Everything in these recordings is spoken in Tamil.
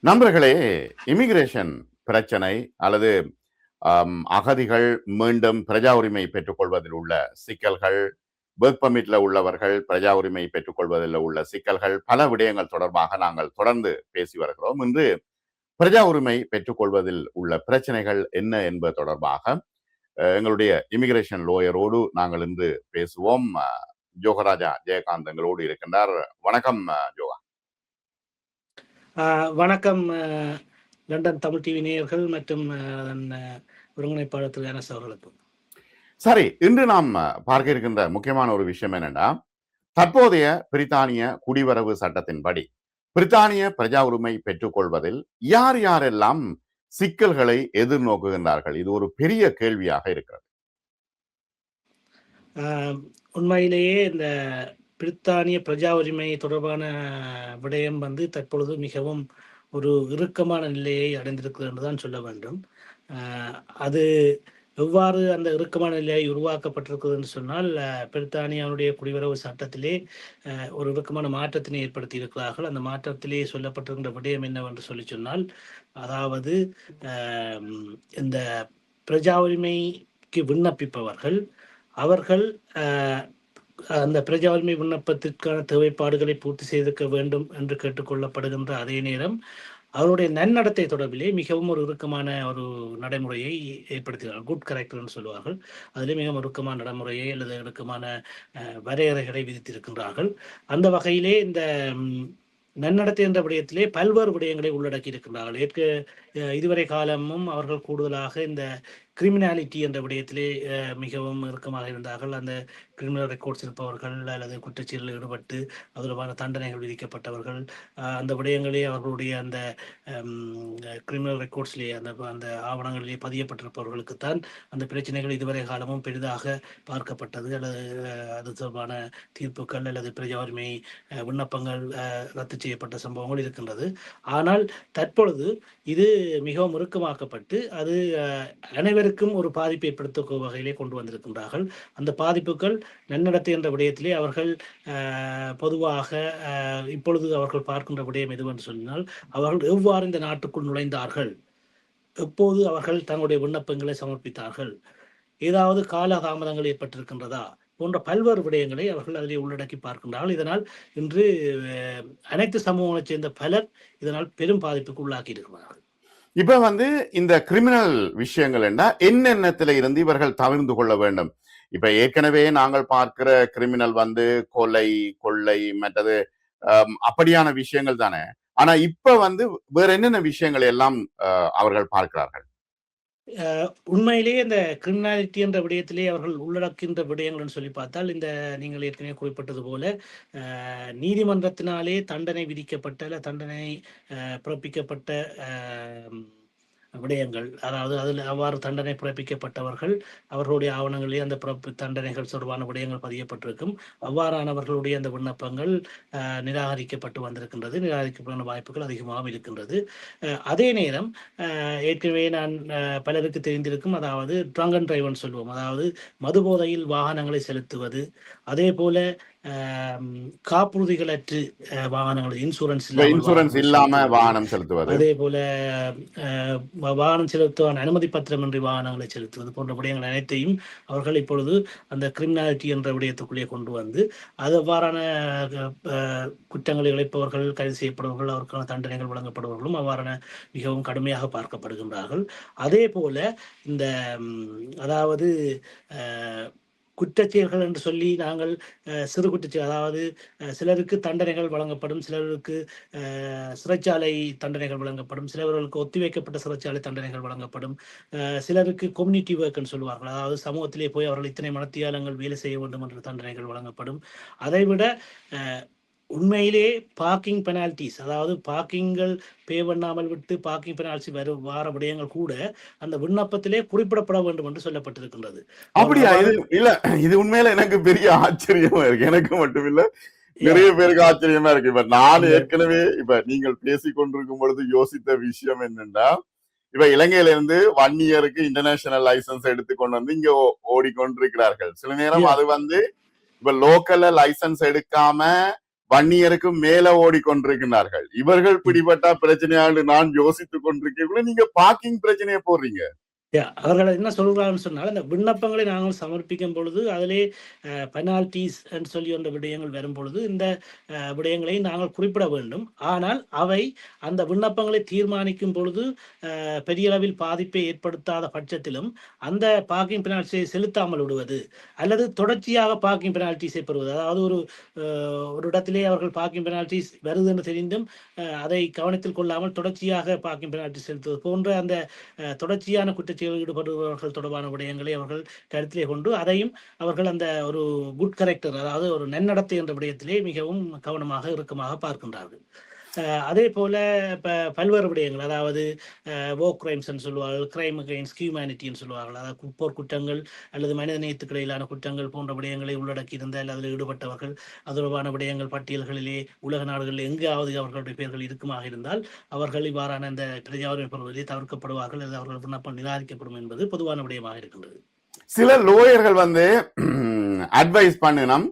நண்பர்களே, இமிகிரேஷன் பிரச்சனை அல்லது அகதிகள் மீண்டும் பிரஜா உரிமை பெற்றுக்கொள்வதில் உள்ள சிக்கல்கள், ஒர்க் பர்மிட்ல உள்ளவர்கள் பிரஜா உரிமை பெற்றுக்கொள்வதில் உள்ள சிக்கல்கள், பல விடயங்கள் தொடர்பாக நாங்கள் தொடர்ந்து பேசி வருகிறோம். இன்று பிரஜா உரிமை பெற்றுக்கொள்வதில் உள்ள பிரச்சனைகள் என்ன என்பது தொடர்பாக எங்களுடைய இமிகிரேஷன் லோயரோடு நாங்கள் இன்று பேசுவோம். ஜோகராஜா ஜெயகாந்த் எங்களோடு இருக்கின்றார். வணக்கம் ஜோகா. வணக்கம் லண்டன் தமிழ் டிவி நேயர்கள் மற்றும் ஒருங்கிணைப்பாளர் திரு அனஸ் அவர்களுக்கு. சரி, இன்று நாம் பார்க்க இருக்கின்ற முக்கியமான ஒரு விஷயம் என்னன்னா, தற்போதைய பிரித்தானிய குடிவரவு சட்டத்தின்படி பிரித்தானிய பிரஜா உரிமை பெற்றுக்கொள்வதில் யார் யாரெல்லாம் சிக்கல்களை எதிர்நோக்குகின்றார்கள்? இது ஒரு பெரிய கேள்வியாக இருக்கிறது. உண்மையிலேயே இந்த பிரித்தானிய பிரஜா உரிமை தொடர்பான விடயம் தற்பொழுது மிகவும் ஒரு இறுக்கமான நிலையை அடைந்திருக்கிறது என்றுதான் சொல்ல வேண்டும். அது எவ்வாறு அந்த இறுக்கமான நிலையை உருவாக்கப்பட்டிருக்கிறது என்று சொன்னால், பிரித்தானியாவுடைய குடிவரவு சட்டத்திலே ஒரு இறுக்கமான மாற்றத்தினை ஏற்படுத்தி இருக்கிறார்கள். அந்த மாற்றத்திலே சொல்லப்பட்டிருக்கின்ற விடயம் என்னவென்று சொல்லி சொன்னால், அதாவது இந்த பிரஜா உரிமைக்கு விண்ணப்பிப்பவர்கள் அவர்கள் அந்த பிரஜா உரிமை விண்ணப்பத்திற்கான தேவைப்பாடுகளை பூர்த்தி செய்திருக்க வேண்டும் என்று கேட்டுக்கொள்ளப்படுகின்ற அதே நேரம் அவருடைய நன்னடத்தை தொடர்பிலே மிகவும் ஒரு இறுக்கமான ஒரு நடைமுறையை ஏற்படுத்துகிறார்கள். குட் கரெக்டர்னு சொல்லுவார்கள். அதிலே மிகவும் இறுக்கமான நடைமுறையை அல்லது இறுக்கமான வரையறைகளை விதித்திருக்கின்றார்கள். அந்த வகையிலே இந்த நன்னடத்தை என்ற விடயத்திலே பல்வேறு விடயங்களை உள்ளடக்கி இருக்கின்றார்கள். இதுவரை காலமும் அவர்கள் கூடுதலாக இந்த கிரிமினாலிட்டி என்ற விடயத்திலே மிகவும் இறுக்கமாக இருந்தார்கள். அந்த கிரிமினல் ரெக்கார்ட்ஸ் இருப்பவர்கள் அல்லது குற்றச்செயலில் ஈடுபட்டு அதற்கான தண்டனைகள் விதிக்கப்பட்டவர்கள், அந்த விடயங்களே அவர்களுடைய அந்த கிரிமினல் ரெக்கார்ட்ஸ்லேயே அந்த ஆவணங்களிலே பதியப்பட்டிருப்பவர்களுக்குத்தான் அந்த பிரச்சனைகள் இதுவரை காலமும் பெரிதாக பார்க்கப்பட்டது. அல்லது அது தொடர்பான தீர்ப்புகள் அல்லது பிரஜா உரிமை விண்ணப்பங்கள் ரத்து செய்யப்பட்ட சம்பவங்கள் இருக்கின்றது. ஆனால் தற்பொழுது இது மிகவும் இறுக்கமாக்கப்பட்டு அது அனைவருக்கும் ஒரு பாதிப்பை ஏற்படுத்தும் வகையிலே கொண்டு வந்திருக்கின்றார்கள். அந்த பாதிப்புகள் நன்னடத்தை என்ற விடயத்திலே அவர்கள் பொதுவாக இப்பொழுது அவர்கள் பார்க்கின்ற விடயம் எதுவென்று சொன்னால், அவர்கள் எவ்வாறு இந்த நாட்டுக்குள் நுழைந்தார்கள், எப்போது அவர்கள் தங்களுடைய விண்ணப்பங்களை சமர்ப்பித்தார்கள், ஏதாவது கால தாமதங்கள் ஏற்பட்டிருக்கின்றதா போன்ற பல்வேறு விடயங்களை அவர்கள் அதிலே உள்ளடக்கி பார்க்கின்றார்கள். இதனால் இன்று அனைத்து சமூகங்களைச் சேர்ந்த பலர் இதனால் பெரும் பாதிப்புக்கு உள்ளாக்கி இருக்கிறார்கள். இப்ப இந்த கிரிமினல் விஷயங்கள் என்னென்னத்துல இருந்து இவர்கள் தவிர்த்து கொள்ள வேண்டும்? இப்ப ஏற்கனவே நாங்கள் பார்க்கிற கிரிமினல் கொலை, கொள்ளை, மற்றது அப்படியான விஷயங்கள் தானே. ஆனா இப்ப வேற என்னென்ன விஷயங்கள் எல்லாம் அவர்கள் பார்க்கிறார்கள்? உண்மையிலேயே இந்த கிரிமினாலிட்டி என்ற விடயத்திலே அவர்கள் உள்ளடக்கின்ற விடயங்கள் சொல்லி பார்த்தால், இந்த நீங்கள் ஏற்கனவே குறிப்பிட்டது போல நீதிமன்றத்தினாலே தண்டனை விதிக்கப்பட்ட அல்ல தண்டனை பிறப்பிக்கப்பட்ட விடயங்கள், அதாவது அதில் அவ்வாறு தண்டனை பிறப்பிக்கப்பட்டவர்கள் அவர்களுடைய ஆவணங்களிலே அந்த தண்டனைகள் தொடர்பான விடயங்கள் பதியப்பட்டிருக்கும். அவ்வாறானவர்களுடைய அந்த விண்ணப்பங்கள் நிராகரிக்கப்பட்டு வந்திருக்கின்றது. நிராகரிக்கப்பட்ட வாய்ப்புகள் அதிகமாக இருக்கின்றது. அதே நேரம் ஏற்கனவே நான் பலருக்கு தெரிந்திருக்கும், அதாவது ட்ரங்க் அண்ட் டிரைவ்னு சொல்லுவோம், அதாவது மதுபோதையில் வாகனங்களை செலுத்துவது, அதே போல காப்புறுதிகளற்று வாகனங்கள் இன்சூரன்ஸ் இல்லாம வாகனம் செலுத்துவது, அதே போல வாகனம் செலுத்துவான அனுமதி பத்திரமின்றி வாகனங்களை செலுத்துவது போன்ற விடயங்கள் அனைத்தையும் அவர்கள் இப்பொழுது அந்த கிரிமினாலிட்டி என்ற விடயத்துக்குள்ளே கொண்டு வந்து அது அவ்வாறான குற்றங்களை இழைப்பவர்கள், கைது செய்யப்படுபவர்கள், அவருக்கான தண்டனைகள் வழங்கப்படுபவர்களும் அவ்வாறான மிகவும் கடுமையாக பார்க்கப்படுகின்றார்கள். அதே போல இந்த அதாவது குற்றச்செயல்கள் என்று சொல்லி நாங்கள் சிறு குற்றச்செயல், அதாவது சிலருக்கு தண்டனைகள் வழங்கப்படும், சிலருக்கு சிறைச்சாலை தண்டனைகள் வழங்கப்படும், சிலவர்களுக்கு ஒத்திவைக்கப்பட்ட சிறைச்சாலை தண்டனைகள் வழங்கப்படும், சிலருக்கு கம்யூனிட்டி ஒர்க்னு சொல்லுவார்கள், அதாவது சமூகத்திலே போய் அவர்கள் இத்தனை மனத்தியாலங்கள் வேலை செய்ய வேண்டும் என்ற தண்டனைகள் வழங்கப்படும். அதைவிட உண்மையிலே பார்க்கிங் பெனால்டிஸ், அதாவது பார்க்கிங்கள் பே பண்ணாமல் விட்டு பார்க்கிங் பெனால்டி வார விடயங்கள் கூட அந்த விண்ணப்பத்திலே குறிப்பிடப்பட வேண்டும் என்று சொல்லப்பட்டிருக்கின்றது. அப்படியா? இல்ல, இது உண்மையில எனக்கு பெரிய ஆச்சரியமா இருக்கு. எனக்கு மட்டும் இல்ல, நிறைய பேருக்கு ஆச்சரியமா இருக்கு. இப்ப நான் ஏற்கனவே இப்ப நீங்கள் பேசிக் கொண்டிருக்கும் பொழுது யோசித்த விஷயம் என்னன்னா, இப்ப இலங்கையில இருந்து 1 இயருக்கு இன்டர்நேஷனல் லைசன்ஸ் எடுத்துக்கொண்டு இங்க ஓடிக்கொண்டிருக்கிறார்கள். சில நேரம் அது இப்ப லோக்கல்ல லைசன்ஸ் எடுக்காம வன்னியருக்கும் மேல ஓடிக்கொண்டிருக்கிறார்கள். இவர்கள் பிடிபட்டா பிரச்சனையாண்டு நான் யோசித்துக் கொண்டிருக்கேன். நீங்க பார்க்கிங் பிரச்சனையை போடுறீங்க. அவர்கள் என்ன சொல்கிறான்னு சொன்னால், அந்த விண்ணப்பங்களை நாங்கள் சமர்ப்பிக்கும் பொழுது அதிலே பெனால்டீஸ் என்று சொல்லி என்ற விடயங்கள் வரும் பொழுது இந்த விடயங்களை நாங்கள் குறிப்பிட வேண்டும். ஆனால் அவை அந்த விண்ணப்பங்களை தீர்மானிக்கும் பொழுது பெரிய அளவில் பாதிப்பை ஏற்படுத்தாத பட்சத்திலும் அந்த பார்க்கிங் பெனால்ட்டியை செலுத்தாமல் விடுவது அல்லது தொடர்ச்சியாக பார்க்கிங் பெனால்ட்டிஸை பெறுவது. அதாவது ஒரு இடத்திலே அவர்கள் பார்க்கிங் பெனால்ட்டிஸ் வருது என்று தெரிந்தும் அதை கவனத்தில் கொள்ளாமல் தொடர்ச்சியாக பார்க்கிங் பெனால்ட்டி செலுத்துவது போன்ற அந்த தொடர்ச்சியான குற்றச்செயலில் ஈடுபடுபவர்கள் தொடர்பான விடயங்களை அவர்கள் கருத்திலே கொண்டு அதையும் அவர்கள் அந்த ஒரு குட் கரெக்டர், அதாவது ஒரு நன்னடத்தை என்ற விடயத்திலே மிகவும் கவனமாக இறுக்கமாக பார்க்கின்றார்கள். அதே போல பல்வேறு விடயங்கள், அதாவது வோ கிரைம்ஸ் சொல்லுவார்கள், கிரைம் அகைன்ஸ்ட் ஹியூமனிட்டின்னு சொல்லுவார்கள், அதாவது போர் குற்றங்கள் அல்லது மனித நேயத்துக்கு இடையிலான குற்றங்கள் போன்ற விடயங்களை உள்ளடக்கி இருந்தால் அதில் ஈடுபட்டவர்கள் அது தொடர்பான விடயங்கள் பட்டியல்களிலே உலக நாடுகளில் எங்காவது அவர்களுடைய பெயர்கள் இருக்குமாக இருந்தால் அவர்கள் இவ்வாறான இந்த பிரஜாவுரிமை பெறுவதிலே தவிர்க்கப்படுவார்கள் அல்லது அவர்கள் விண்ணப்பம் நிராகரிக்கப்படும் என்பது பொதுவான விடயமாக இருக்கின்றது. சில லோயர்கள் அட்வைஸ் பண்ணணும்,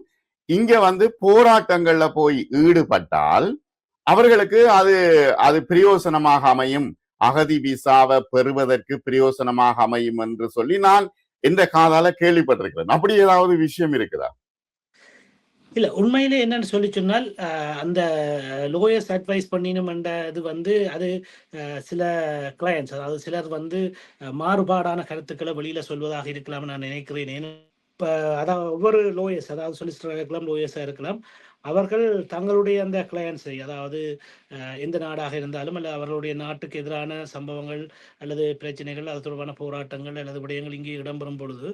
இங்க போராட்டங்கள்ல போய் ஈடுபட்டால் அவர்களுக்கு அது பிரயோசனமாக அமையும், அகதி விசாவை பெறுவதற்கு பிரயோசனமாக அமையும் என்று சொல்லி நான் இந்த காதால கேள்விப்பட்டிருக்கிறேன். அப்படி ஏதாவது விஷயம் இருக்குதா? இல்ல, உண்மையிலே என்னன்னு சொல்லி சொன்னால் அந்த லோயர்ஸ் அட்வைஸ் பண்ணினும் என்ற இது அது சில கிளையன்ஸ், அதாவது சிலர் மாறுபாடான கருத்துக்களை வெளியில சொல்வதாக இருக்கலாம் நான் நினைக்கிறேன். இப்ப அதாவது ஒவ்வொரு லோயர்ஸ், அதாவது சொலிசிட்டராக இருக்கலாம், லோயர்ஸாக இருக்கலாம், அவர்கள் தங்களுடைய அந்த கிளையன்ஸை, அதாவது எந்த நாடாக இருந்தாலும் அல்ல அவர்களுடைய நாட்டுக்கு எதிரான சம்பவங்கள் அல்லது பிரச்சனைகள் அது தொடர்பான போராட்டங்கள் அல்லது விடயங்கள் இங்கே இடம்பெறும் பொழுது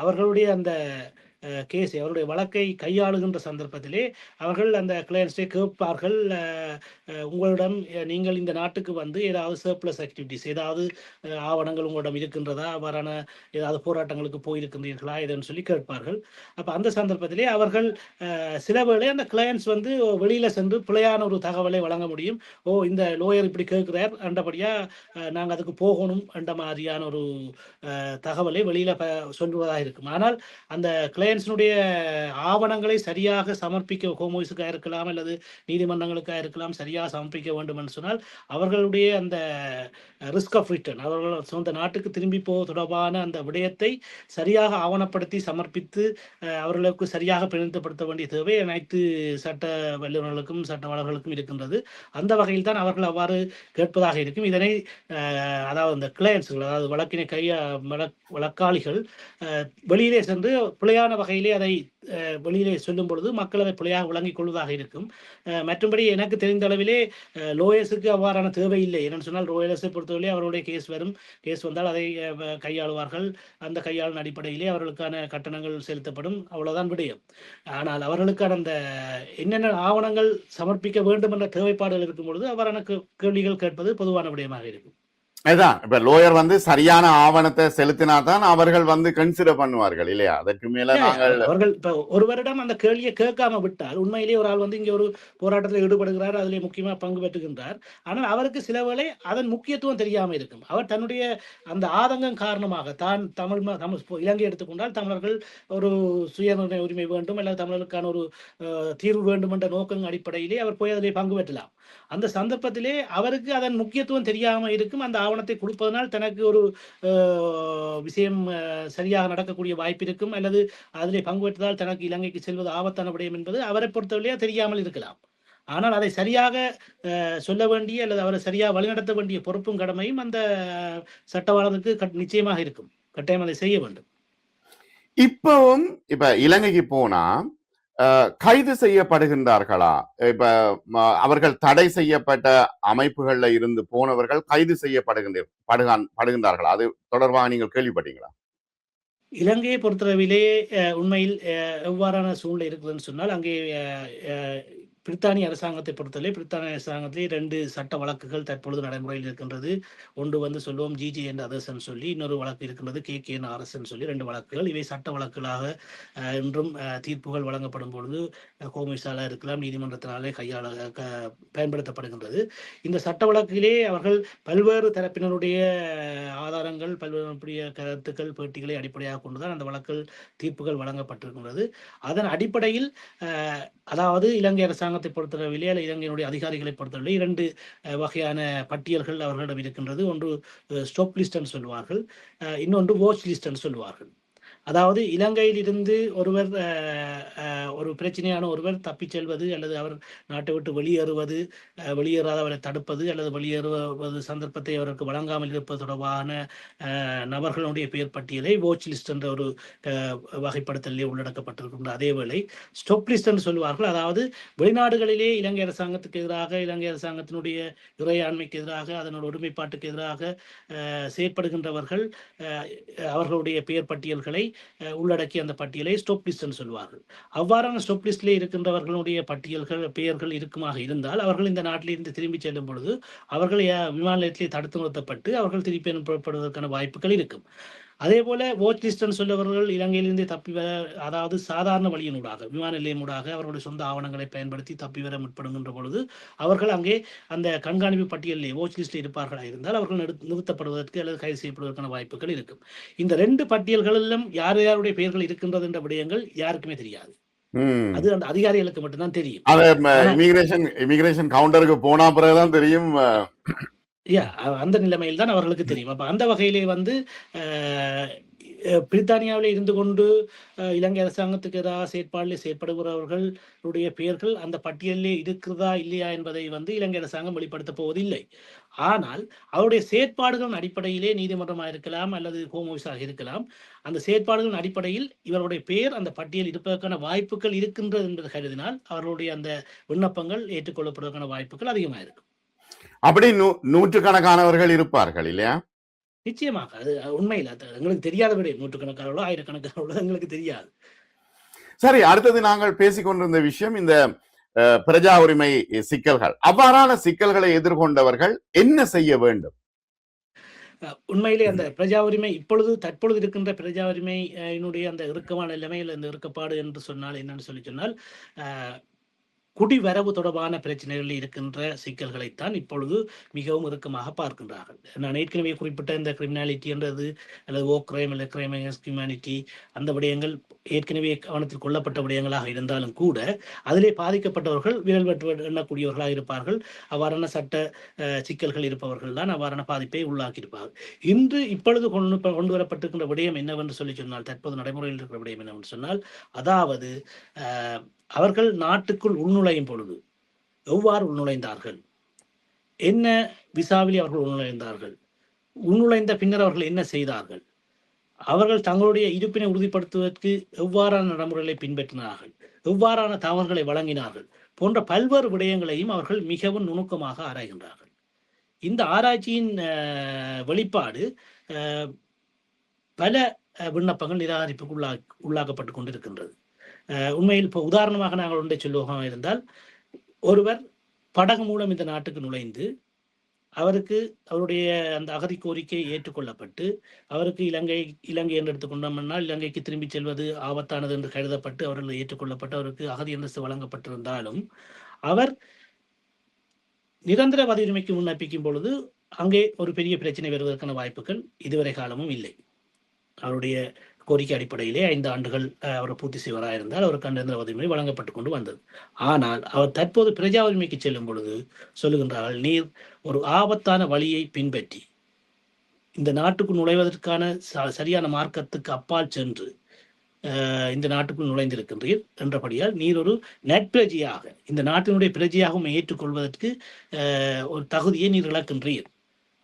அவர்களுடைய அந்த கேஸ், அவருடைய வழக்கை கையாளுகின்ற சந்தர்ப்பத்திலே அவர்கள் அந்த கிளையன்ஸை கேட்பார்கள், உங்களிடம் நீங்கள் இந்த நாட்டுக்கு ஏதாவது சர்ப்ளஸ் ஆக்டிவிட்டிஸ், ஏதாவது ஆவணங்கள் உங்களிடம் இருக்கின்றதா, அவ்வாறான ஏதாவது போராட்டங்களுக்கு போயிருக்கின்றீர்களா இதுன்னு சொல்லி கேட்பார்கள். அப்போ அந்த சந்தர்ப்பத்திலே அவர்கள் சில வேளை அந்த கிளையன்ஸ் வெளியில சென்று பிழையான ஒரு தகவலை வழங்க முடியும். இந்த லோயர் இப்படி கேட்கிறார் அண்டபடியா நாங்கள் அதுக்கு போகணும் என்ற மாதிரியான ஒரு தகவலை வெளியில சொல்வதாக இருக்கும். ஆனால் அந்த கிளையன்ஸினுடைய ஆவணங்களை சரியாக சமர்ப்பிக்க, ஹோமோஸுக்காக இருக்கலாம் அல்லது நீதிமன்றங்களுக்காக இருக்கலாம், சரியாக சமர்ப்பிக்க வேண்டும் என்று சொன்னால் அவர்களுடைய அந்த ரிஸ்க் ஆஃப் ரிட்டர்ன், அவர்கள் சொந்த நாட்டுக்கு திரும்பி போக தொடர்பான அந்த விடயத்தை சரியாக ஆவணப்படுத்தி சமர்ப்பித்து அவர்களுக்கு சரியாக பிரதிநிதித்துவப்படுத்த வேண்டிய தேவை அனைத்து சட்ட வல்லுநர்களுக்கும் சட்டவாளர்களுக்கும் இருக்கின்றது. அந்த வகையில் தான் அவர்கள் அவ்வாறு கேட்பதாக இருக்கும். இதனை அதாவது அந்த கிளையன்ஸ்கள், அதாவது வழக்கினை வழக்காளிகள் வெளியிலே சென்று பிழையான வகையிலே அதை வெளியிலே சொல்லும் பொழுது மக்கள் அதை பிழையாக விளங்கிக் கொள்வதாக இருக்கும். மற்றபடி எனக்கு தெரிந்த அளவிலே லோயர்ஸுக்கு அவ்வாறான தேவை இல்லை. என்னென்னு சொன்னால் லோயர்ஸை பொறுத்தவரை அவருடைய கேஸ் வந்தால் அதை கையாளுவார்கள். அந்த கையாளும் அடிப்படையிலே அவர்களுக்கான கட்டணங்கள் செலுத்தப்படும், அவ்வளவுதான் விடயம். ஆனால் அவர்களுக்கான அந்த என்னென்ன ஆவணங்கள் சமர்ப்பிக்க வேண்டும் என்ற தேவைப்பாடுகள் இருக்கும் பொழுது அவ்வாறான கேள்விகள் கேட்பது பொதுவான விடயமாக இருக்கும். அதுதான், இப்ப லோயர் சரியான ஆவணத்தை செலுத்தினா தான் அவர்கள் கன்சிடர் பண்ணுவார்கள் இல்லையா? அதற்கு மேல அவர்கள் இப்ப ஒரு வருடம் அந்த கேள்வியை கேட்காம விட்டால் உண்மையிலேயே ஒரு ஆள் இங்க ஒரு போராட்டத்தில் ஈடுபடுகிறார், அதிலே முக்கியமா பங்கு பெற்றுகின்றார், ஆனால் அவருக்கு சில வேளை அதன் முக்கியத்துவம் தெரியாம இருக்கும். அவர் தன்னுடைய அந்த ஆதங்கம் காரணமாக தான் தமிழ் இலங்கை எடுத்துக்கொண்டால் தமிழர்கள் ஒரு சுயநிர்ணய உரிமை வேண்டும் அல்லது தமிழர்களுக்கான ஒரு தீர்வு வேண்டும் என்ற நோக்கம் அடிப்படையிலே அவர் போய் அதிலே பங்கு பெற்றலாம். அந்த சந்தர்ப்பத்திலே அவருக்கு அதன் முக்கியத்துவம் தெரியாம இருக்கும். அந்த ஆவணத்தை கொடுப்பதனால் தனக்கு ஒரு விஷயம் சரியாக நடக்கக்கூடிய வாய்ப்பு இருக்கும், அல்லது அதிலே பங்கு பெற்றதால் தனக்கு இலங்கைக்கு செல்வது ஆபத்தான விடயம் என்பது அவரை பொறுத்தவரையே தெரியாமல் இருக்கலாம். ஆனால் அதை சரியாக சொல்ல வேண்டிய அல்லது அவரை சரியாக வழிநடத்த வேண்டிய பொறுப்பும் கடமையும் அந்த சட்டவாளருக்கு நிச்சயமாக இருக்கும். கட்டாயம் அதை செய்ய வேண்டும். இப்ப இலங்கைக்கு போனா கைது செய்யப்படுகின்றார்களா? இப்ப அவர்கள் தடை செய்யப்பட்ட அமைப்புகள்ல இருந்து போனவர்கள் கைது செய்யப்படுகின்றார்களா? அது தொடர்பாக நீங்கள் கேள்விப்பட்டீங்களா? இலங்கையை பொறுத்தளவிலே உண்மையில் எவ்வாறான சூழ்நிலை இருக்குதுன்னு சொன்னால், அங்கே பிரித்தானிய அரசாங்கத்தை பொறுத்தவரை பிரித்தானிய அரசாங்கத்திலே 2 சட்ட வழக்குகள் தற்பொழுது நடைமுறையில் இருக்கின்றது. ஒன்று வந்து சொல்லுவோம் ஜிஜி என்ற அதர்ஸ்ன்னு சொல்லி, இன்னொரு வழக்கு இருக்கின்றது கேகேஎன் ஆர்எஸ்ன்னு சொல்லி 2 வழக்குகள். இவை சட்ட வழக்குகளாக இன்றும் தீர்ப்புகள் வழங்கப்படும் பொழுது கோமிசாலா இருக்கலாம், நீதிமன்றத்தினாலே பயன்படுத்தப்படுகின்றது. இந்த சட்ட வழக்கிலே அவர்கள் பல்வேறு தரப்பினருடைய ஆதாரங்கள், பல்வேறு கருத்துக்கள், பேட்டிகளை அடிப்படையாக கொண்டுதான் அந்த வழக்கில் தீர்ப்புகள் வழங்கப்பட்டிருக்கின்றது. அதன் அடிப்படையில் அதாவது இலங்கை அரசாங்கத்தை பொறுத்தளவிலே இலங்கையினுடைய அதிகாரிகளை பொறுத்தவரை 2 வகையான பட்டியல்கள் அவர்களிடம் இருக்கின்றது. ஒன்று ஸ்டாப் லிஸ்ட் சொல்லுவார்கள், இன்னொன்று வாட்ச் லிஸ்ட் சொல்லுவார்கள். அதாவது இலங்கையில் இருந்து ஒருவர் ஒரு பிரச்சனையான ஒருவர் தப்பிச் செல்வது அல்லது அவர் நாட்டை விட்டு வெளியேறுவது, வெளியேறாதவரை தடுப்பது அல்லது வெளியேறுவது சந்தர்ப்பத்தை அவருக்கு வழங்காமல் இருப்பது தொடர்பான நபர்களுடைய பெயர் பட்டியலை வாட்ச் லிஸ்ட் என்ற ஒரு வகைப்படுத்தலே உள்ளடக்கப்பட்டிருக்கின்ற. அதேவேளை ஸ்டாப் லிஸ்ட் சொல்லுவார்கள். அதாவது வெளிநாடுகளிலே இலங்கை அரசாங்கத்துக்கு எதிராக, இலங்கை அரசாங்கத்தினுடைய இறையாண்மைக்கு எதிராக, அதனோட ஒருமைப்பாட்டுக்கு எதிராக செயற்படுகின்றவர்கள் அவர்களுடைய பெயர் பட்டியல்களை உள்ளடக்கிய அந்த பட்டியலை ஸ்டாப் லிஸ்ட் சொல்வார்கள். அவ்வாறான ஸ்டாப் லிஸ்டிலே இருக்கின்றவர்களுடைய பட்டியல்கள் பெயர்கள் இருக்குமாக இருந்தால் அவர்கள் இந்த நாட்டிலிருந்து திரும்பி செல்லும் பொழுது அவர்கள் விமான நிலையத்திலே தடுத்து நிறுத்தப்பட்டு அவர்கள் திருப்பி அனுப்பப்படுவதற்கான வாய்ப்புகள் இருக்கும். அதே போல வாட்ச் லிஸ்ட் சொல்லவர்கள் இலங்கையிலிருந்து தப்பி வர, அதாவது சாதாரண வழியினூடாக விமான நிலையமூடாக அவர்களுடைய சொந்த ஆவணங்களை பயன்படுத்தி தப்பி வர முற்படுகின்ற பொழுது அவர்கள் அங்கே அந்த கண்காணிப்பு பட்டியலிலே வாட்ச் லிஸ்டில் இருப்பார்களாக இருந்தால் அவர்கள் நிறுத்தப்படுவதற்கு அல்லது கைது செய்யப்படுவதற்கான வாய்ப்புகள் இருக்கும். இந்த 2 பட்டியல்களிலும் யார் யாருடைய பெயர்கள் இருக்கின்றது என்ற விடயங்கள் யாருக்குமே தெரியாது. அது அந்த அதிகாரிகளுக்கு மட்டும்தான் தெரியும். இமிகிரேஷன் கவுண்டருக்கு போனா பிறகுதான் தெரியும். அந்த நிலைமையில் தான் அவர்களுக்கு தெரியும். அப்ப அந்த வகையிலே வந்து பிரித்தானியாவில் இருந்து கொண்டு இலங்கை அரசாங்கத்துக்கு எதிராக செயற்பாடில் செயற்படுகிறவர்களுடைய பெயர்கள் அந்த பட்டியலிலே இருக்கிறதா இல்லையா என்பதை வந்து இலங்கை அரசாங்கம் வெளிப்படுத்தப் போவதில்லை. ஆனால் அவருடைய செயற்பாடுகளின் அடிப்படையிலே நீதிமன்றமாக இருக்கலாம் அல்லது ஹோம் ஆஃபீஸாக இருக்கலாம், அந்த செயற்பாடுகளின் அடிப்படையில் இவருடைய பெயர் அந்த பட்டியல் இருப்பதற்கான வாய்ப்புகள் இருக்கின்றது என்பது கருதினால் அவர்களுடைய அந்த விண்ணப்பங்கள் ஏற்றுக்கொள்ளப்படுவதற்கான வாய்ப்புகள் அதிகமாக இருக்கும். அப்படி நூற்றுக்கணக்கானவர்கள் இருப்பார்கள் இல்லையா? நிச்சயமாக அது உண்மையில் எங்களுக்கு தெரியாத விட நூற்றுக்கணக்கானவர்களோ ஆயிரக்கணக்கானவர்களோ எங்களுக்கு தெரியாது. சரி, அடுத்தது நாங்கள் பேசிக்கொண்டிருந்த விஷயம் இந்த பிரஜா உரிமை சிக்கல்கள். அவ்வாறான சிக்கல்களை எதிர்கொண்டவர்கள் என்ன செய்ய வேண்டும்? உண்மையிலே அந்த பிரஜா உரிமை தற்பொழுது இருக்கின்ற பிரஜா உரிமையினுடைய அந்த இறுக்கமான நிலைமையில் அந்த இறுக்கப்பாடு என்று சொன்னால் என்னன்னு சொன்னால் குடிவரவு தொடர்பான பிரச்சனைகளில் இருக்கின்ற சிக்கல்களைத்தான் இப்பொழுது மிகவும் இறுக்கமாக பார்க்கின்றார்கள். நான் ஏற்கனவே குறிப்பிட்ட இந்த கிரிமினாலிட்டி என்றது அல்லது ஓ கிரைம் அல்லது கிரைம் அகேன்ஸ்ட் ஹியூமனிட்டி அந்த விடயங்கள் ஏற்கனவே கவனத்தில் கொள்ளப்பட்ட விடயங்களாக இருந்தாலும் கூட அதிலே பாதிக்கப்பட்டவர்கள் விரல் எண்ணக்கூடியவர்களாக இருப்பார்கள். அவ்வாறான சட்ட சிக்கல்கள் இருப்பவர்கள் தான் அவ்வாறான பாதிப்பை உள்ளாக்கியிருப்பார்கள். இப்பொழுது கொண்டு வரப்பட்டிருக்கின்ற விடயம் என்னவென்று சொன்னால், தற்போது நடைமுறையில் இருக்கிற விடயம் என்னவென்று சொன்னால், அதாவது அவர்கள் நாட்டுக்குள் உள்நுழையும் பொழுது எவ்வாறு உள்நுழைந்தார்கள், என்ன விசாவிலே அவர்கள் உள்நுழைந்தார்கள், உள்நுழைந்த பின்னர் அவர்கள் என்ன செய்தார்கள், அவர்கள் தங்களுடைய இருப்பினை உறுதிப்படுத்துவதற்கு எவ்வாறான நடைமுறைகளை பின்பற்றினார்கள், எவ்வாறான தகவல்களை வழங்கினார்கள் போன்ற பல்வேறு விடயங்களையும் அவர்கள் மிகவும் நுணுக்கமாக ஆராய்கின்றார்கள். இந்த ஆராய்ச்சியின் வெளிப்பாடு பல விண்ணப்பங்கள் நிராகரிப்புக்கு உள்ளாக்கப்பட்டு கொண்டிருக்கின்றது. உண்மையில் இப்போ உதாரணமாக நாங்கள் ஒன்றை சொல்லுவோம் இருந்தால், ஒருவர் படகு மூலம் இந்த நாட்டுக்கு நுழைந்து அவருக்கு அவருடைய அந்த அகதி கோரிக்கை ஏற்றுக்கொள்ளப்பட்டு அவருக்கு இலங்கை என்று எடுத்துக்கொண்டோம்னால் இலங்கைக்கு திரும்பி செல்வது ஆபத்தானது என்று கருதப்பட்டு அவர்கள் ஏற்றுக்கொள்ளப்பட்டு அவருக்கு அகதி அந்தஸ்து வழங்கப்பட்டிருந்தாலும் அவர் நிரந்தர பதிவுரிமைக்கு விண்ணப்பிக்கும் பொழுது அங்கே ஒரு பெரிய பிரச்சனை வருவதற்கான வாய்ப்புகள் இதுவரை காலமும் இல்லை. அவருடைய கோரிக்கை அடிப்படையிலே 5 ஆண்டுகள் அவர் பூர்த்தி செய்வராக இருந்தால் அவருக்கு நிரந்தர பதிவுரிமை வழங்கப்பட்டு கொண்டு வந்தது. ஆனால் அவர் தற்போது பிரஜா உரிமைக்கு செல்லும் பொழுது சொல்லுகின்றார்கள், நீர் ஒரு ஆபத்தான வழியை பின்பற்றி இந்த நாட்டுக்குள் நுழைவதற்கான சரியான மார்க்கத்துக்கு அப்பால் சென்று இந்த நாட்டுக்குள் நுழைந்திருக்கின்றீர் என்றபடியால் நீர் ஒரு நட்பிரஜையாக இந்த நாட்டினுடைய பிரஜையாகவும் ஏற்றுக்கொள்வதற்கு ஒரு தகுதியை நீர் இழக்கின்றீர்.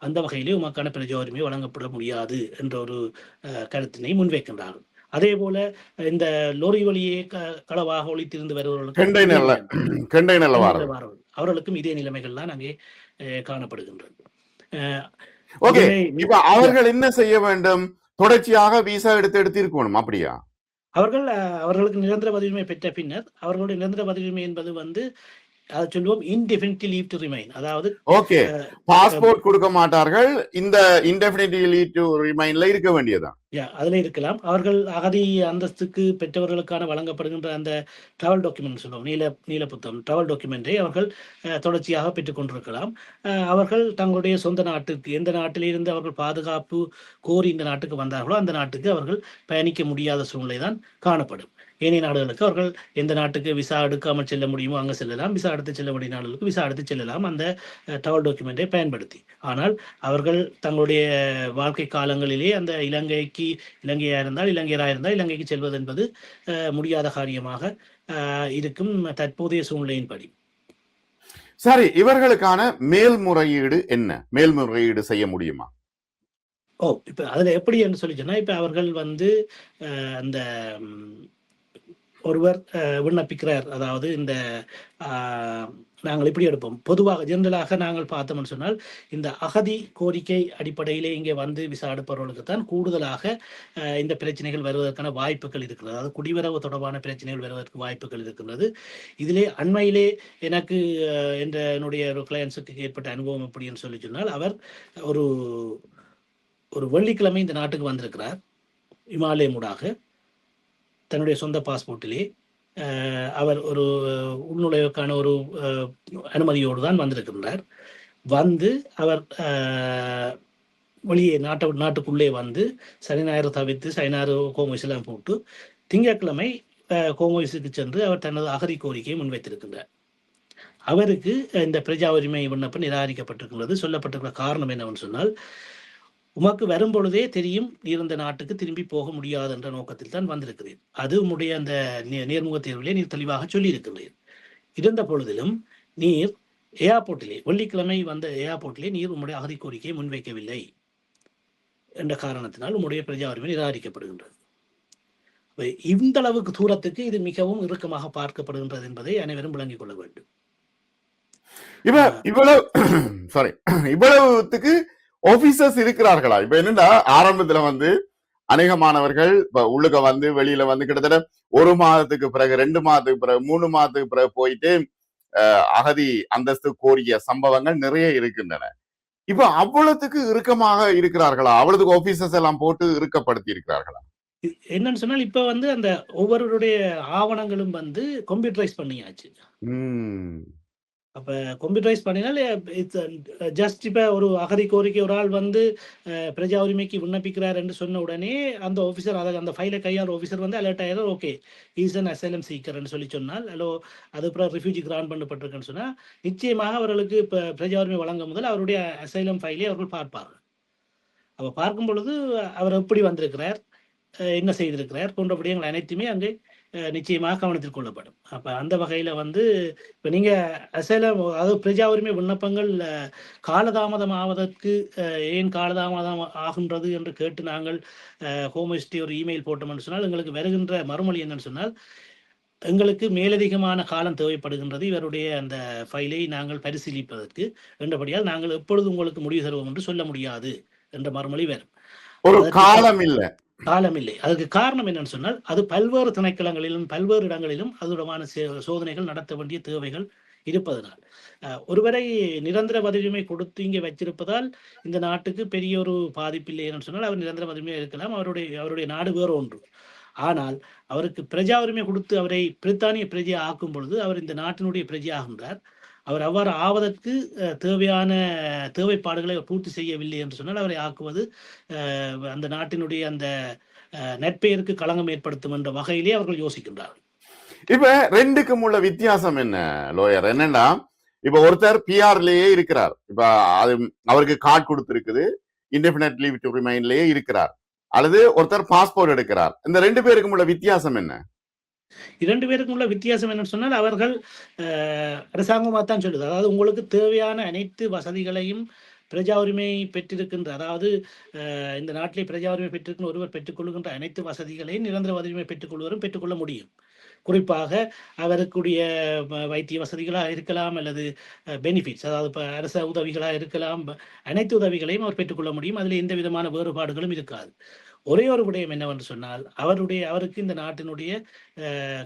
அந்த வகையிலே உமக்கான பிரஜா உரிமை வழங்கப்பட முடியாது என்ற ஒரு கருத்தினை முன்வைக்கின்றார்கள். அதே போல இந்த லோரி வழியே களவாக ஒழித்திருந்து வருபவர்களுக்கு அவர்களுக்கும் இதே நிலைமைகள் தான் அங்கே காணப்படுகின்றது. அவர்கள் என்ன செய்ய வேண்டும்? தொடர்ச்சியாக விசா எடுத்து இருக்கணும் அப்படியா? அவர்களுக்கு நிரந்தர பதிவுரிமை பெற்ற பின்னர் அவர்களுடைய நிரந்தர பதிவுரிமை என்பது அதை சொல்லுவோம் இன்டெஃபினிட்லி லீவ் டு ரிமைன். அதாவது ஓகே, பாஸ்போர்ட் கொடுக்க மாட்டார்கள், இந்த இன்டெஃபினிட்லி லீவ் டு ரிமைன்ல இருக்க வேண்டியதுதான். அதில் இருக்கலாம். அவர்கள் அகதி அந்தஸ்துக்கு பெற்றவர்களுக்கான வழங்கப்படுகின்ற அந்த டிராவல் டாக்குமெண்ட் சொல்லுவோம், நீல புத்தகம் டிராவல் டாக்குமெண்ட்டை அவர்கள் தொடர்ச்சியாக பெற்றுக்கொண்டிருக்கலாம். அவர்கள் தங்களுடைய சொந்த நாட்டுக்கு, எந்த நாட்டிலிருந்து அவர்கள் பாதுகாப்பு கோரி இந்த நாட்டுக்கு வந்தார்களோ அந்த நாட்டுக்கு அவர்கள் பயணிக்க முடியாத சூழ்நிலை தான் காணப்படும். ஏனைய நாடுகளுக்கு அவர்கள் எந்த நாட்டுக்கு விசா எடுக்காமல் செல்ல முடியுமோ அங்கே செல்லலாம், விசா எடுத்து செல்ல முடிய நாடுகளுக்கு விசா எடுத்து செல்லலாம் அந்த டிராவல் டாக்குமெண்ட்டை பயன்படுத்தி. ஆனால் அவர்கள் தங்களுடைய வாழ்க்கை காலங்களிலே அந்த இலங்கையாக இருந்தால் இலங்கைக்கு செல்வது என்பது முடியாத காரியமாக இருக்கும் தற்போதைய சூழ்நிலையின்படி. சரி, இவர்களுக்கான மேல்முறையீடு என்ன? மேல்முறையீடு செய்ய முடியுமா? இப்ப அதுல எப்படி என்று சொல்லி சொன்னா, இப்ப அவர்கள் அந்த ஒருவர் விண்ணப்பிக்கிறார். அதாவது இந்த நாங்கள் இப்படி எடுப்போம், பொதுவாக ஜெனரலாக நாங்கள் பார்த்தோம்னு சொன்னால் இந்த அகதி கோரிக்கை அடிப்படையிலே இங்கே விசா எடுப்பவர்களுக்கு தான் கூடுதலாக இந்த பிரச்சனைகள் வருவதற்கான வாய்ப்புகள் இருக்கிறது. அதாவது குடிவரவு தொடர்பான பிரச்சனைகள் வருவதற்கு வாய்ப்புகள் இருக்கின்றது. இதிலே அண்மையிலே எனக்கு என்னுடைய ஒரு கிளையன்ஸுக்கு ஏற்பட்ட அனுபவம் எப்படின்னு சொல்லி சொன்னால், அவர் ஒரு வெள்ளிக்கிழமை இந்த நாட்டுக்கு வந்திருக்கிறார். இமாலயமூடாக தன்னுடைய சொந்த பாஸ்போர்ட்டிலே அவர் ஒரு உள்நுழைவுக்கான ஒரு அனுமதியோடு தான் வந்திருக்கின்றார். அவர் வெளியே நாட்டுக்குள்ளே சனி ஞாயிறு தவிர்த்து சனி ஞாயிறு கோமோஸ் எல்லாம் போட்டு திங்கட்கிழமை கோமோஸுக்கு சென்று அவர் தனது அகதி கோரிக்கையை முன்வைத்திருக்கின்றார். அவருக்கு இந்த பிரஜா உரிமை விண்ணப்பம் நிராகரிக்கப்பட்டிருக்கின்றது. சொல்லப்பட்டிருக்கிற காரணம் என்னவென்று சொன்னால், உமக்கு வரும்பொழுதே தெரியும் நீர் இந்த நாட்டுக்கு திரும்பி போக முடியாது என்ற நோக்கத்தில் தான் வந்திருக்கிறேன். அது உம்முடைய அந்த நேர்முக தேர்விலே நீர் தெளிவாக சொல்லி இருக்கின்றீர். இருந்த பொழுதிலும் நீர் ஏர்போர்ட்டிலே வெள்ளிக்கிழமை ஏர்போர்ட்டிலே நீர் உம்முடைய அகதி கோரிக்கையை முன்வைக்கவில்லை என்ற காரணத்தினால் உம்முடைய பிரஜா உரிமை நிராகரிக்கப்படுகின்றது. இந்த அளவுக்கு தூரத்துக்கு இது மிகவும் இறுக்கமாக பார்க்கப்படுகின்றது என்பதை அனைவரும் விளங்கிக் கொள்ள வேண்டும். இவ்வளவுக்கு ஆபீசர்ஸ் இருக்கிறார்களா? இப்ப என்னன்னா, ஆரம்பத்துல அநேக மாணவர்கள் உள்ளுக்க வெளியில கிட்டத்தட்ட 1 மாதத்துக்கு பிறகு 2 மாதத்துக்கு பிறகு 3 மாதத்துக்கு பிறகு போயிட்டு அகதி அந்தஸ்து கோரிய சம்பவங்கள் நிறைய இருக்கின்றன. இப்ப அவ்வளவுக்கு இறுக்கமாக இருக்கிறார்களா? அவ்வளவுக்கு ஆபீசர்ஸ் எல்லாம் போட்டு இறுக்கப்படுத்தி இருக்கிறார்களா? என்னன்னு சொன்னால், இப்ப அந்த ஒவ்வொருடைய ஆவணங்களும் கம்ப்யூட்டரைஸ் பண்ணியாச்சு. அப்ப கம்ப்யூட்டரைஸ் பண்ணினால் ஜஸ்ட் இப்ப ஒரு அகதி கோரிக்கை ஒரு ஆள் பிரஜா உரிமைக்கு விண்ணப்பிக்கிறார் என்று சொன்ன உடனே அந்த ஆஃபீஸர் அந்த ஃபைலை கையாளர் ஆஃபீஸர் அலர்ட் ஆயிடும். ஓகே, இஸ் அன் அசைலம் சீக்கர்ன்னு சொல்லி சொன்னால், அது அப்புறம் ரிஃப்யூஜி கிராண்ட் பண்ணப்பட்டிருக்குன்னு சொன்னா நிச்சயமாக அவர்களுக்கு இப்ப பிரஜா உரிமை வழங்கும் முதல் அவருடைய அசைலம் ஃபைலை அவர்கள் பார்ப்பார்கள். அப்ப பார்க்கும் பொழுது அவர் எப்படி வந்திருக்கிறார், என்ன செய்திருக்கிறார் போன்ற விடயங்கள் அனைத்துமே அங்கே நிச்சயமாக கவனத்தில் கொள்ளப்படும். அப்ப அந்த வகையில இப்ப நீங்க அதாவது பிரஜா உரிமை விண்ணப்பங்கள் காலதாமதம் ஆவதற்கு ஏன் காலதாமதம் ஆகின்றது என்று கேட்டு நாங்கள் ஹோம்மினிஸ்ட்ரி ஒரு இமெயில் போட்டோம்னு சொன்னால், எங்களுக்கு வருகின்ற மறுமொழி என்னன்னு சொன்னால், எங்களுக்கு மேலதிகமான காலம் தேவைப்படுகின்றது இவருடைய அந்த ஃபைலை நாங்கள் பரிசீலிப்பதற்கு என்றபடியால் நாங்கள் எப்பொழுது உங்களுக்கு முடிவு தருவோம் என்று சொல்ல முடியாது என்ற மறுமொழி வரும். ஒரு காலம் இல்லை. அதுக்கு காரணம் என்னன்னு சொன்னால், அது பல்வேறு திணைக்களங்களிலும் பல்வேறு இடங்களிலும் அதுடமான சோதனைகள் நடத்த வேண்டிய தேவைகள் இருப்பதனால், ஒருவரை நிரந்தர பதிவுரிமை கொடுத்து இங்கே வச்சிருப்பதால் இந்த நாட்டுக்கு பெரிய ஒரு பாதிப்பில்லை என்று சொன்னால் அவர் நிரந்தர பதிவுரிமை இருக்கலாம். அவருடைய நாடு வேறு ஒன்று. ஆனால் அவருக்கு பிரஜா உரிமை கொடுத்து அவரை பிரித்தானிய பிரஜை ஆக்கும் பொழுது அவர் இந்த நாட்டினுடைய பிரஜை ஆகின்றார். அவர் அவ்வாறு ஆவதற்கு தேவையான தேவைப்பாடுகளை பூர்த்தி செய்யவில்லை என்று சொன்னால் அவரை ஆக்குவது அந்த நாட்டினுடைய அந்த நட்பெயருக்கு களங்கம் ஏற்படுத்தும் என்ற வகையிலே அவர்கள் யோசிக்கின்றார்கள். இப்ப ரெண்டுக்கும் உள்ள வித்தியாசம் என்ன லோயர்? என்னன்னா, இப்ப ஒருத்தர் பிஆர்லயே இருக்கிறார், இப்ப அது அவருக்கு கார்டு கொடுத்திருக்குது, இன்டெஃபினிட் லீவ் டு ரிமைன்லயே இருக்கிறார், அல்லது ஒருத்தர் பாஸ்போர்ட் எடுக்கிறார். இந்த 2 பேருக்கும் உள்ள வித்தியாசம் என்ன? 2 பேருக்கும் உள்ள வித்தியாசம் என்னன்னு சொன்னால், அவர்கள் அரசாங்கமாக தான் சொல்லுது. அதாவது உங்களுக்கு தேவையான அனைத்து வசதிகளையும் பிரஜா உரிமை பெற்றிருக்கின்ற, அதாவது இந்த நாட்டிலே பிரஜா உரிமை பெற்றிருக்கின்ற ஒருவர் பெற்றுக்கொள்கின்ற அனைத்து வசதிகளையும் நிரந்தர உரிமை பெற்றுக்கொள்வரும் பெற்றுக்கொள்ள முடியும். குறிப்பாக அவருக்குரிய வைத்திய வசதிகளாக இருக்கலாம், அல்லது பெனிஃபிட்ஸ், அதாவது இப்போ அரச உதவிகளாக இருக்கலாம், அனைத்து உதவிகளையும் அவர் பெற்றுக்கொள்ள முடியும். அதில் எந்த விதமான வேறுபாடுகளும் இருக்காது. ஒரே ஒரு விடயம் என்னவென்று சொன்னால், அவருக்கு இந்த நாட்டினுடைய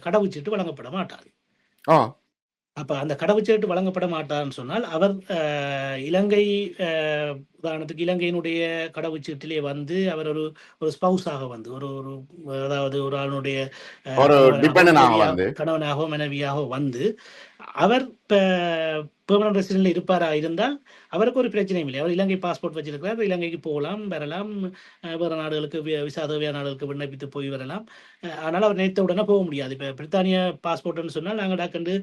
கடவுச்சீட்டு வழங்கப்பட மாட்டாது. அப்ப அந்த கடவுச்சீட்டு வழங்கப்பட மாட்டார்ன்னு சொன்னால் அவர் இலங்கை உதாரணத்துக்கு இலங்கையினுடைய கடவுச்சீட்டிலே வந்து அவர் ஒரு ஒரு ஸ்பௌஸாக வந்து ஒரு ஒரு அதாவது ஒரு ஆளுடைய ஒரு டிபெண்டனாக வந்து கணவனாகவோ மனைவியாகவோ வந்து அவர் பெர்மனன்ட் ரெசிடென்ட்ல இருப்பாரா இருந்தால் அவருக்கு ஒரு பிரச்சனையும் இல்லை. அவர் இலங்கை பாஸ்போர்ட் வச்சிருக்கிறார், இலங்கைக்கு போகலாம் வரலாம், வேறு நாடுகளுக்கு விசா தேவையான நாடுகளுக்கு விண்ணப்பித்து போய் வரலாம். ஆனால் அவர் நினைத்த உடனே போக முடியாது. இப்போ பிரித்தானிய பாஸ்போர்ட்னு சொன்னால் நாங்கள் டாக்கண்டு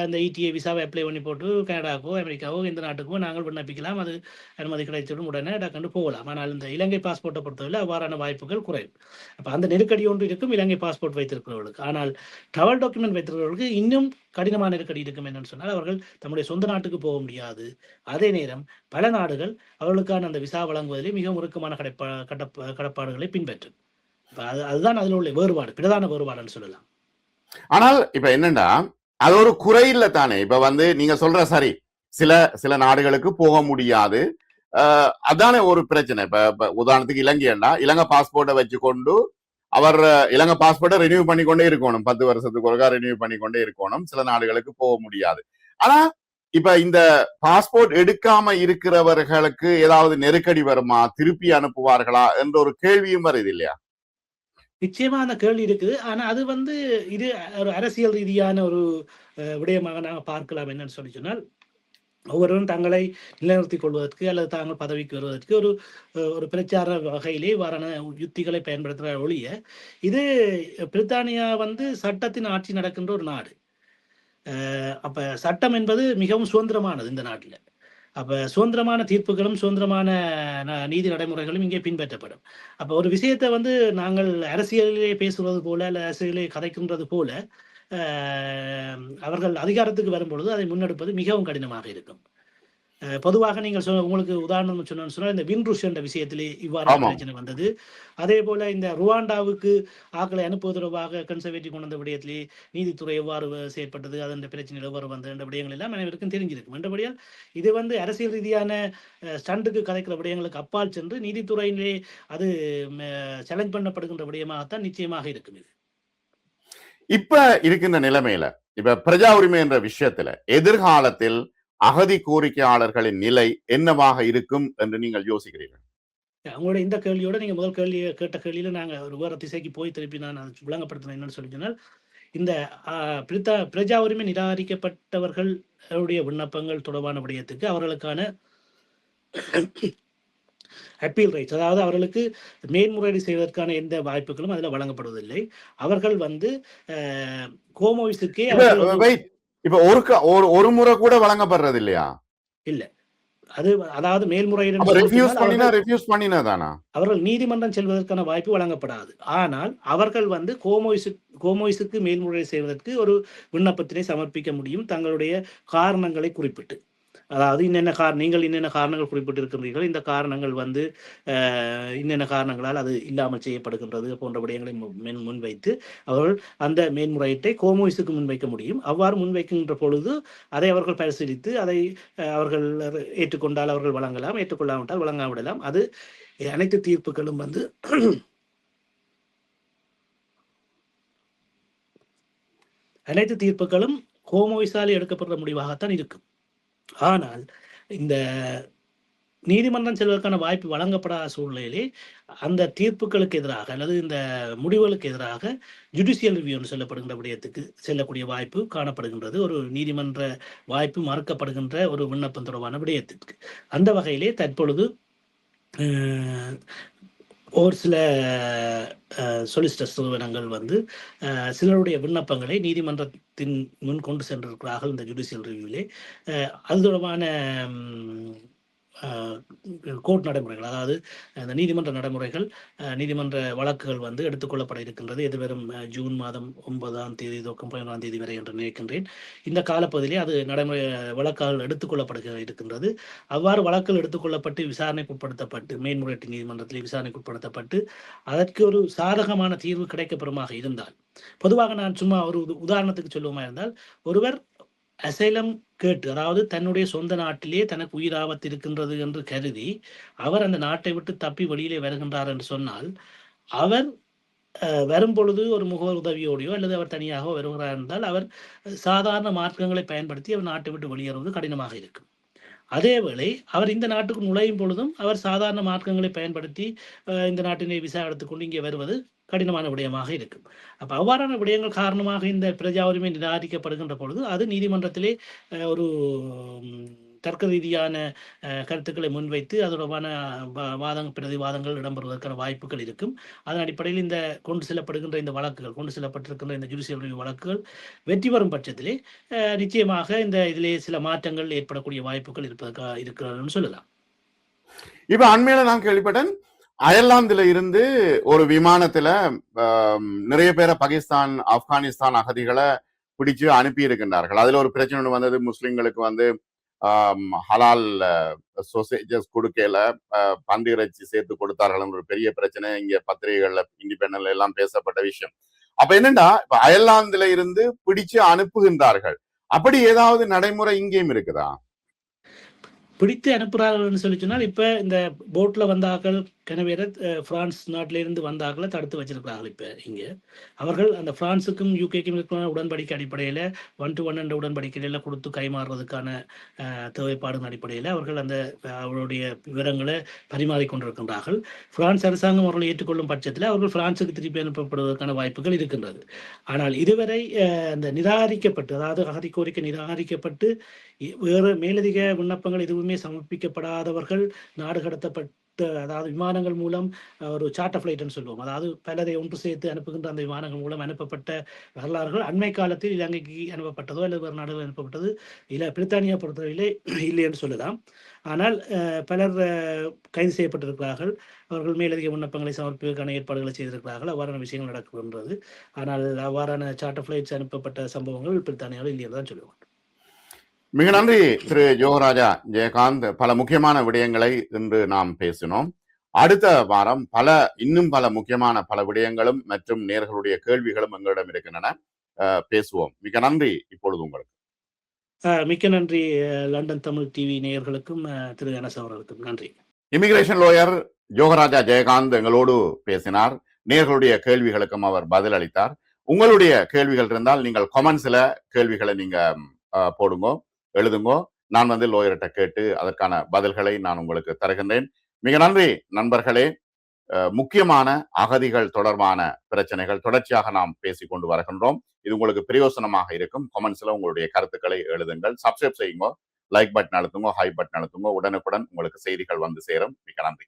இந்த இடிஏ விசாவை அப்ளை பண்ணி போட்டு கனடாக்கோ அமெரிக்காவோ எந்த நாட்டுக்கோ நாங்கள் விண்ணப்பிக்கலாம், அது அனுமதி கிடைத்தவுடன் உடனே டாக்கண்டு போகலாம். ஆனால் இந்த இலங்கை பாஸ்போர்ட்டை பொறுத்தவரை அவ்வாறான வாய்ப்புகள் குறைவு. அப்போ அந்த நெருக்கடி ஒன்று இருக்கும் இலங்கை பாஸ்போர்ட் வைத்திருக்கிறவர்களுக்கு. ஆனால் ட்ராவல் டாக்குமெண்ட் வைத்திருக்கிறவர்களுக்கு இன்னும் கடினமான நெருக்கடி இருக்கும் என்னன்னு சொன்னால் அவர்கள் தம்முடைய சொந்த நாட்டுக்கு போக முடியாது. அதே நேரம் பல நாடுகள் அவர்களுக்கான அந்த விசா வழங்குவதிலே மிக முறுக்கமான கடப்பாடுகளை பின்பற்றும். அதுதான் அதில் உள்ள வேறுபாடு, பிரதான வேறுபாடுன்னு சொல்லலாம். ஆனால் இப்ப என்னன்னா அது ஒரு குறை இல்ல தானே. இப்ப வந்து நீங்க சொல்ற சரி, சில நாடுகளுக்கு போக முடியாது, அதானே ஒரு பிரச்சனை. இப்ப உதாரணத்துக்கு இலங்கைன்னா இலங்கை பாஸ்போர்ட்டை வச்சுக்கொண்டு அவர் இலங்கை பாஸ்போர்ட்டை ரினியூ பண்ணிக்கொண்டே இருக்கணும், 10 வருஷத்துக்கு ஒருக்கா ரினியூ பண்ணிக்கொண்டே இருக்கணும், சில நாடுகளுக்கு போக முடியாது. ஆனா இப்ப இந்த பாஸ்போர்ட் எடுக்காம இருக்கிறவர்களுக்கு ஏதாவது நெருக்கடி வருமா, திருப்பி அனுப்புவார்களா என்ற ஒரு கேள்வியும் வருது இல்லையா? நிச்சயமா அந்த கேள்வி இருக்குது. ஆனா அது வந்து இது ஒரு அரசியல் ரீதியான ஒரு விடயமாக நாங்கள் பார்க்கலாம். என்னன்னு சொல்லி சொன்னால் ஒவ்வொருவரும் தங்களை நிலைநிறுத்திக் கொள்வதற்கு அல்லது தாங்கள் பதவிக்கு வருவதற்கு ஒரு ஒரு பிரச்சார வகையிலே வாரான யுத்திகளை பயன்படுத்துகிற ஒழிய, இது பிரித்தானியா வந்து சட்டத்தின் ஆட்சி நடக்கின்ற ஒரு நாடு. அப்ப சட்டம் என்பது மிகவும் சுதந்திரமானது இந்த நாட்டில். அப்ப சுதந்திரமான தீர்ப்புகளும் சுதந்திரமான நீதி நடைமுறைகளும் இங்கே பின்பற்றப்படும். அப்ப ஒரு விஷயத்தை வந்து நாங்கள் அரசியலிலே பேசுவது போல அல்ல அரசியலே கதைக்கின்றது போல அவர்கள் அதிகாரத்துக்கு வரும்பொழுது அதை முன்னெடுப்பது மிகவும் கடினமாக இருக்கும். பொதுவாக நீங்கள் உங்களுக்கு உதாரணம் சொன்னால் இந்த வின்ருஷ் என்ற விஷயத்திலே இவ்வாறான பிரச்சனை வந்தது. அதே போல இந்த ருவாண்டாவுக்கு ஆக்களை அனுப்புவது தொடர்பாக கன்சர்வேட்டிவ் கொண்ட விடயத்திலே நீதித்துறை எவ்வாறு செயற்பட்டது, அதன் பிரச்சனை எவ்வாறு வந்தது என்ற விடயங்கள் எல்லாம் அனைவருக்கும் தெரிஞ்சிருக்கும். என்றபடியால் இது வந்து அரசியல் ரீதியான ஸ்டண்டுக்கு கதைக்கிற விடயங்களுக்கு அப்பால் சென்று நீதித்துறையிலே அது சேலஞ்ச் பண்ணப்படுகின்ற விடயமாகத்தான் நிச்சயமாக இருக்கும். இது இப்ப இருக்கின்ற நிலைமையில இப்ப பிரஜா உரிமை என்ற விஷயத்துல எதிர்காலத்தில் அகதி கோரிக்கையாளர்களின் நிலை என்னவாக இருக்கும் என்று நீங்கள் யோசிக்கிறீர்கள்? அவங்களோட இந்த கேள்வியோட நீங்க முதல் கேள்வி கேட்ட கேள்வியில நாங்க ஒரு வேற திசைக்கு போய் திருப்பி நான் விளங்கப்படுத்தினேன். என்னன்னு சொல்லி சொன்னால் இந்த பிரஜா உரிமை நிராகரிக்கப்பட்டவர்களுடைய விண்ணப்பங்கள் தொடர்பான விடயத்துக்கு அவர்களுக்கான அப்பீல் ரைட்ஸ், அதாவது அவர்களுக்கு மேன்முறையீடு செய்வதற்கான எந்த வாய்ப்புகளும் அதில் வழங்கப்படுவதில்லை. அவர்கள் வந்து கோமோவிஸுக்கே இப்ப ஒரு முறை கூட வழங்கப்படுறது இல்லையா? இல்ல, அது அதாவது மேல்முறையீடு அவர்கள் நீதிமன்றம் செல்வதற்கான வாய்ப்பு வழங்கப்படாது. ஆனால் அவர்கள் வந்து கோமோவிஸுக்கு மேல்முறையீடு செய்வதற்கு ஒரு விண்ணப்பத்தினை சமர்ப்பிக்க முடியும், தங்களுடைய காரணங்களை குறிப்பிட்டு. அதாவது நீங்கள் என்னென்ன காரணங்கள் குறிப்பிட்டிருக்கின்றீர்கள், இந்த காரணங்கள் வந்து இன்னென்ன காரணங்களால் அது இல்லாமல் செய்யப்படுகின்றது போன்ற விடயங்களை முன்வைத்து அவர்கள் அந்த மேன்முறையீட்டை கோமோவிஸுக்கு முன்வைக்க முடியும். அவ்வாறு முன்வைக்கின்ற பொழுது அதை அவர்கள் பரிசீலித்து அதை அவர்கள் ஏற்றுக்கொண்டால் அவர்கள் வழங்கலாம், ஏற்றுக்கொள்ளாவிட்டால் வழங்காவிடலாம். அது அனைத்து தீர்ப்புகளும் வந்து அனைத்து தீர்ப்புகளும் கோமோவிஸால் எடுக்கப்படுற முடிவாகத்தான் இருக்கும். ஆனால் இந்த நீதிமன்றம் செல்வதற்கான வாய்ப்பு வழங்கப்படாத சூழ்நிலையிலே அந்த தீர்ப்புகளுக்கு எதிராக அல்லது இந்த முடிவுகளுக்கு எதிராக ஜுடிஷியல் ரிவ்யூன்னு சொல்லப்படுகின்ற விடயத்துக்கு செல்லக்கூடிய வாய்ப்பு காணப்படுகின்றது. ஒரு நீதிமன்ற வாய்ப்பு மறுக்கப்படுகின்ற ஒரு விண்ணப்பம் தொடர்பான விடயத்திற்கு. அந்த வகையிலே தற்பொழுது ஒரு சில சொலிசிட்டர்ஸ் நிறுவனங்கள் வந்து சிலருடைய விண்ணப்பங்களை நீதிமன்றத்தின் முன் கொண்டு சென்றிருக்கிறார்கள் இந்த ஜுடிஷியல் ரிவ்யூவிலே. அது தொடர்பான கோர்ட் நடைமுறைகள், அதாவது இந்த நீதிமன்ற நடைமுறைகள், நீதிமன்ற வழக்குகள் வந்து எடுத்துக்கொள்ளப்பட இருக்கின்றது. எதிர்வரும் ஜூன் மாதம் 9ஆம் தேதி தொடக்கம் 11ஆம் தேதி வரை என்று நினைக்கின்றேன். இந்த காலப்பகுதியிலே அது நடைமுறை வழக்குகள் எடுத்துக்கொள்ளப்பட இருக்கின்றது. அவ்வாறு வழக்குகள் எடுத்துக்கொள்ளப்பட்டு விசாரணைக்கு உட்படுத்தப்பட்டு மேன்முறையீட்டு நீதிமன்றத்திலே விசாரணைக்கு உட்படுத்தப்பட்டு அதற்கு ஒரு சாதகமான தீர்வு கிடைக்கப்பெறுமாக இருந்தால், பொதுவாக நான் சும்மா ஒரு உதாரணத்துக்கு சொல்லுவோமா இருந்தால், ஒருவர் அசைலம் கேட்டு, அதாவது தன்னுடைய சொந்த நாட்டிலே தனக்கு உயிர் ஆபத்து இருக்கின்றது என்று கருதி அவர் அந்த நாட்டை விட்டு தப்பி வெளியிலே வருகின்றார் என்று சொன்னால் அவர் வரும் பொழுது ஒரு முகவர் உதவியோடையோ அல்லது அவர் தனியாக வருகிறார் என்றால் அவர் சாதாரண மார்க்கங்களை பயன்படுத்தி அவர் நாட்டை விட்டு வெளியேறுவது கடினமாக இருக்கும். அதேவேளை அவர் இந்த நாட்டுக்கு நுழையும் பொழுதும் அவர் சாதாரண மார்க்கங்களை பயன்படுத்தி இந்த நாட்டினை விசா எடுத்துக்கொண்டு இங்கே வருவது கடினமான விடயமாக இருக்கும். அப்போ அவ்வாறான விடயங்கள் காரணமாக இந்த பிரஜா உரிமை நிராகரிக்கப்படுகின்ற பொழுது அது நீதிமன்றத்திலே ஒரு தர்க்க ரீதியான கருத்துக்களை முன்வைத்து அதோடமான பிரதிவாதங்கள் இடம்பெறுவதற்கான வாய்ப்புகள் இருக்கும். அதன் அடிப்படையில் இந்த கொண்டு செல்லப்படுகின்ற இந்த வழக்குகள், கொண்டு செல்லப்பட்டிருக்கின்ற இந்த ஜுடிஷியல் ரிவ்யூ வழக்குகள் வெற்றி பெறும் பட்சத்திலே நிச்சயமாக இந்த இதிலே சில மாற்றங்கள் ஏற்படக்கூடிய வாய்ப்புகள் இருக்கிறதுன்னு சொல்லலாம். இப்ப அண்மையில நான் கேள்விப்பட்டேன், அயர்லாந்துல இருந்து ஒரு விமானத்துல நிறைய பேரை பாகிஸ்தான், ஆப்கானிஸ்தான் அகதிகளை பிடிச்சு அனுப்பி இருக்கின்றார்கள். அதுல ஒரு பிரச்சனை ஒன்று வந்தது, முஸ்லிம்களுக்கு வந்து ஹலால் சொசேஜஸ் கொடுக்கல, பன்றி இறைச்சி சேர்த்து கொடுத்தார்கள் ஒரு பெரிய பிரச்சனை இங்க பத்திரிகைகள்ல இண்டிபெண்டன்ட்ல எல்லாம் பேசப்பட்ட விஷயம். அப்ப என்னன்னா, இப்ப அயர்லாந்துல இருந்து பிடிச்சு அனுப்புகின்றார்கள், அப்படி ஏதாவது நடைமுறை இங்கேயும் இருக்குதா? பிடித்து அனுப்புகிறார்கள்னு சொல்லி சொன்னால், இப்போ இந்த போட்டில் வந்தாக்கள் கனவேற பிரான்ஸ் நாட்டிலிருந்து வந்தாக்களை தடுத்து வச்சிருக்கிறார்கள். இப்போ இங்கே அவர்கள் அந்த பிரான்ஸுக்கும் யூகேக்கும் இருக்கிற உடன்படிக்கை அடிப்படையில் 1-to-1 என்ற உடன்படிக்கையில் கொடுத்து கைமாறுவதற்கான தேவைப்பாடு அடிப்படையில் அவர்கள் அந்த அவருடைய விவரங்களை பரிமாறிக்கொண்டிருக்கின்றார்கள். பிரான்ஸ் அரசாங்கம் அவர்களை ஏற்றுக்கொள்ளும் பட்சத்தில் அவர்கள் பிரான்ஸுக்கு திருப்பி அனுப்பப்படுவதற்கான வாய்ப்புகள் இருக்கின்றது. ஆனால் இதுவரை அந்த நிராகரிக்கப்பட்டு, அதாவது அகதி கோரிக்கை நிராகரிக்கப்பட்டு வேறு மேலதிக விண்ணப்பங்கள் எதுவுமே சமர்ப்பிக்கப்படாதவர்கள் நாடு கடத்தப்பட்ட, அதாவது விமானங்கள் மூலம் ஒரு சார்ட்டர் ஃபிளைட்னு சொல்லுவோம், அதாவது பலரை ஒன்று சேர்த்து அனுப்புகின்ற அந்த விமானங்கள் மூலம் அனுப்பப்பட்ட வரலாறுகள் அண்மை காலத்தில் இலங்கைக்கு அனுப்பப்பட்டதோ அல்லது வேறு நாடுகள் அனுப்பப்பட்டது இல்லை, பிரித்தானியா பொறுத்தவரையிலே இல்லை என்று சொல்லலாம். ஆனால் பலர் கைது செய்யப்பட்டிருக்கிறார்கள். அவர்கள் மேலதிக விண்ணப்பங்களை சமர்ப்பிப்பதற்கான ஏற்பாடுகளை செய்திருக்கிறார்கள். அவ்வாறான விஷயங்கள் நடக்கின்றது. ஆனால் அவ்வாறான சார்ட்டர் ஃபிளைட்ஸ் அனுப்பப்பட்ட சம்பவங்கள் பிரித்தானியாவில் இல்லை என்று தான் சொல்லுவாங்க. மிக நன்றி திரு யோகராஜா ஜெயகாந்த். பல முக்கியமான விடயங்களை இன்று நாம் பேசினோம். அடுத்த வாரம் இன்னும் பல முக்கியமான பல விடயங்களும் மற்றும் நேயர்களுடைய கேள்விகளும் எங்களிடம் இருக்கின்றன, பேசுவோம். மிக நன்றி. இப்பொழுது உங்களுக்கு மிக்க நன்றி. லண்டன் தமிழ் டிவி நேயர்களுக்கும் திரு அனஸ் அவர்களுக்கும் நன்றி. இமிகிரேஷன் லோயர் யோகராஜா ஜெயகாந்த் எங்களோடு பேசினார். நேயர்களுடைய கேள்விகளுக்கும் அவர் பதில் அளித்தார். உங்களுடைய கேள்விகள் இருந்தால் நீங்கள் கமெண்ட்ஸ்ல கேள்விகளை நீங்க போடுங்க, எழுதுங்கோ. நான் வந்து லோயர்கிட்ட கேட்டு அதற்கான பதில்களை நான் உங்களுக்கு தருகின்றேன். மிக நன்றி நண்பர்களே. முக்கியமான அகதிகள் தொடர்பான பிரச்சனைகள் தொடர்ச்சியாக நாம் பேசிக்கொண்டு வருகின்றோம். இது உங்களுக்கு பிரயோசனமாக இருக்கும். கமெண்ட்ஸ்ல உங்களுடைய கருத்துக்களை எழுதுங்கள். சப்ஸ்கிரைப் செய்யுங்க, லைக் பட்டன் அழுத்துங்க, ஹை பட்டன் அழுத்துங்க. உடனுக்குடன் உங்களுக்கு செய்திகள் வந்து சேரும். மிக நன்றி.